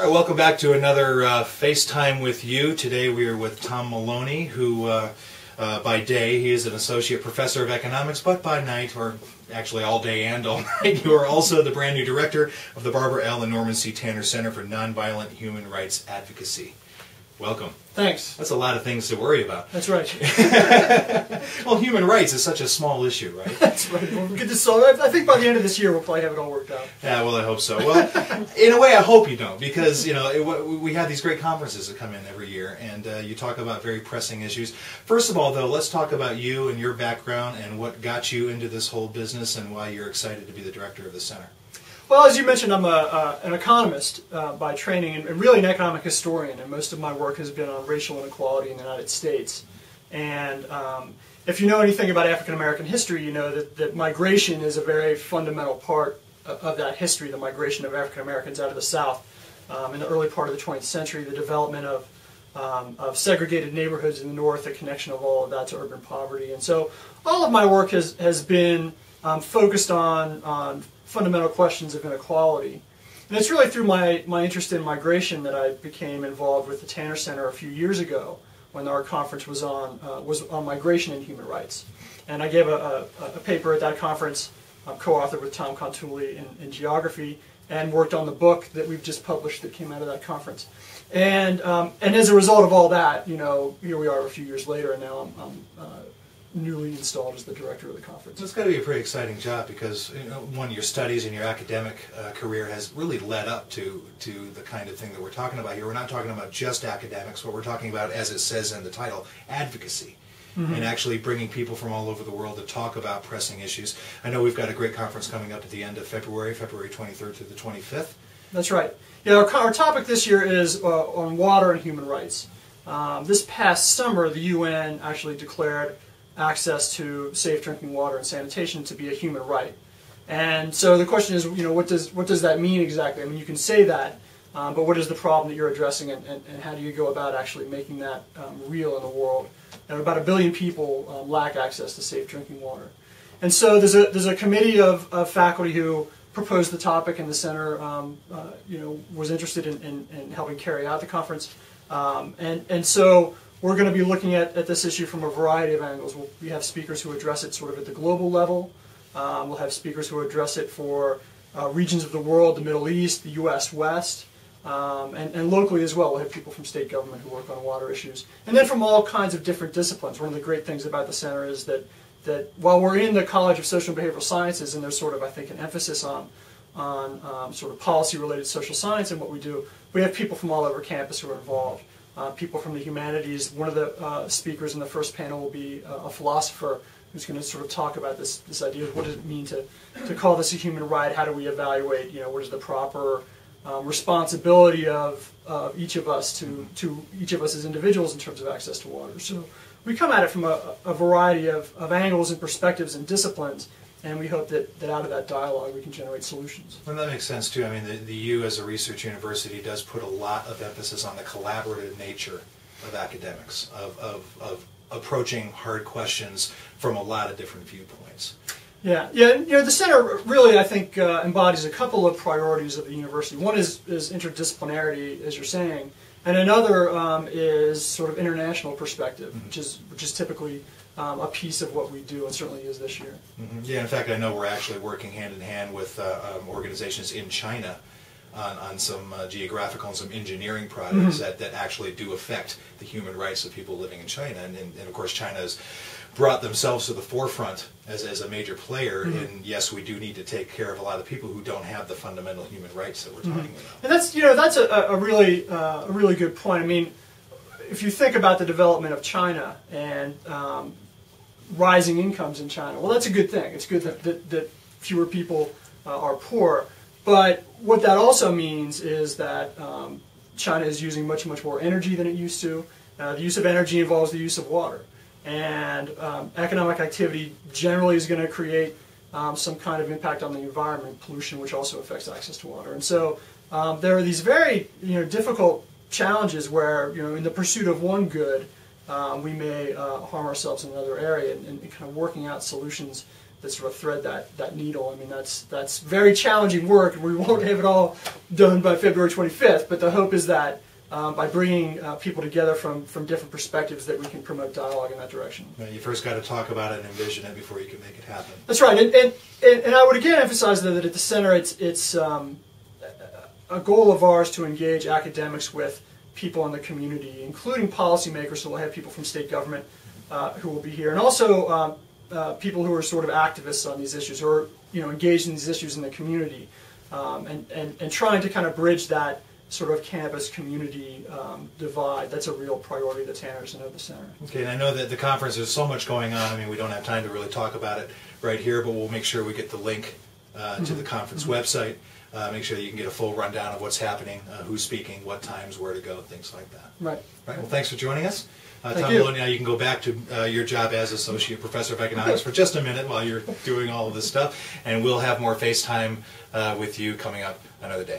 right, welcome back to another FaceTime with you. Today we are with Tom Maloney, who by day he is an associate professor of economics, but by night, or actually all day and all night, you are also the brand new director of the Barbara L. and Norman C. Tanner Center for Nonviolent Human Rights Advocacy. Welcome. Thanks. That's a lot of things to worry about. That's right. Well, human rights is such a small issue, right? That's right. We'll get this solved. I think by the end of this year we'll probably have it all worked out. Yeah, well, I hope so. Well, in a way, I hope you don't, because we have these great conferences that come in every year, and you talk about very pressing issues. First of all, though, let's talk about you and your background and what got you into this whole business and why you're excited to be the director of the center. Well, as you mentioned, I'm an economist by training and really an economic historian, and most of my work has been on racial inequality in the United States. And if you know anything about African American history, you know that migration is a very fundamental part of that history, the migration of African Americans out of the South in the early part of the 20th century, the development of segregated neighborhoods in the North, the connection of all of that to urban poverty. And so all of my work has been focused on fundamental questions of inequality. And it's really through my interest in migration that I became involved with the Tanner Center a few years ago when our conference was on migration and human rights. And I gave a paper at that conference, co-authored with Tom Maloney in geography, and worked on the book that we've just published that came out of that conference. And as a result of all that, here we are a few years later, and now I'm newly installed as the director of the conference. It's got to be a pretty exciting job because one, your studies and your academic career has really led up to the kind of thing that we're talking about here. We're not talking about just academics, but we're talking about, as it says in the title, advocacy. Mm-hmm. And actually bringing people from all over the world to talk about pressing issues. I know we've got a great conference coming up at the end of February 23rd to the 25th. That's right. Yeah, our topic this year is on water and human rights. This past summer, the UN actually declared access to safe drinking water and sanitation to be a human right. And so the question is, what does that mean exactly? I mean, you can say that, but what is the problem that you're addressing, and how do you go about actually making that real in the world? And about 1 billion people lack access to safe drinking water. And so there's a committee of faculty who proposed the topic, and the center was interested in helping carry out the conference. And so we're going to be looking at this issue from a variety of angles. We have speakers who address it sort of at the global level. We'll have speakers who address it for regions of the world, the Middle East, the U.S. West, and locally as well. We'll have people from state government who work on water issues. And then from all kinds of different disciplines. One of the great things about the center is that while we're in the College of Social and Behavioral Sciences, and there's sort of, I think, an emphasis on sort of policy-related social science in what we do, we have people from all over campus who are involved. People from the humanities. One of the speakers in the first panel will be a philosopher who's going to sort of talk about this idea of what does it mean to call this a human right. How do we evaluate? What is the proper responsibility of each of us to each of us as individuals in terms of access to water. So we come at it from a variety of angles and perspectives and disciplines. And we hope that out of that dialogue we can generate solutions. Well, that makes sense too. I mean, the U as a research university does put a lot of emphasis on the collaborative nature of academics, of approaching hard questions from a lot of different viewpoints. Yeah. The center really, I think, embodies a couple of priorities of the university. One is interdisciplinarity, as you're saying, and another is sort of international perspective, mm-hmm. which is typically a piece of what we do, and certainly is this year. Mm-hmm. Yeah, in fact, I know we're actually working hand in hand with organizations in China on some geographical and some engineering projects mm-hmm. that actually do affect the human rights of people living in China. And of course, China has brought themselves to the forefront as a major player. Mm-hmm. And yes, we do need to take care of a lot of people who don't have the fundamental human rights that we're mm-hmm. talking about. And that's a really good point. I mean, if you think about the development of China and rising incomes in China, well, that's a good thing. It's good that fewer people are poor. But what that also means is that China is using much more energy than it used to. The use of energy involves the use of water. And economic activity generally is going to create some kind of impact on the environment, pollution, which also affects access to water. And so there are these very difficult challenges where, in the pursuit of one good, we may harm ourselves in another area, and kind of working out solutions sort of thread that needle. I mean, that's very challenging work, and we won't have it all done by February 25th. But the hope is that by bringing people together from different perspectives, that we can promote dialogue in that direction. Well, you first got to talk about it and envision it before you can make it happen. That's right, and I would again emphasize that at the center, it's a goal of ours to engage academics with people in the community, including policymakers. So we'll have people from state government who will be here, and also people who are sort of activists on these issues, or engaged in these issues in the community, and trying to kind of bridge that sort of campus community divide. That's a real priority that's Anderson of the center. Okay, and I know that the conference, there's so much going on. I mean, we don't have time to really talk about it right here, but we'll make sure we get the link to the conference website. Make sure that you can get a full rundown of what's happening, who's speaking, what times, where to go, things like that. Right. Right. Well, thanks for joining us. Tom you. Maloney, now you can go back to your job as Associate Professor of Economics for just a minute while you're doing all of this stuff, and we'll have more FaceTime with you coming up another day.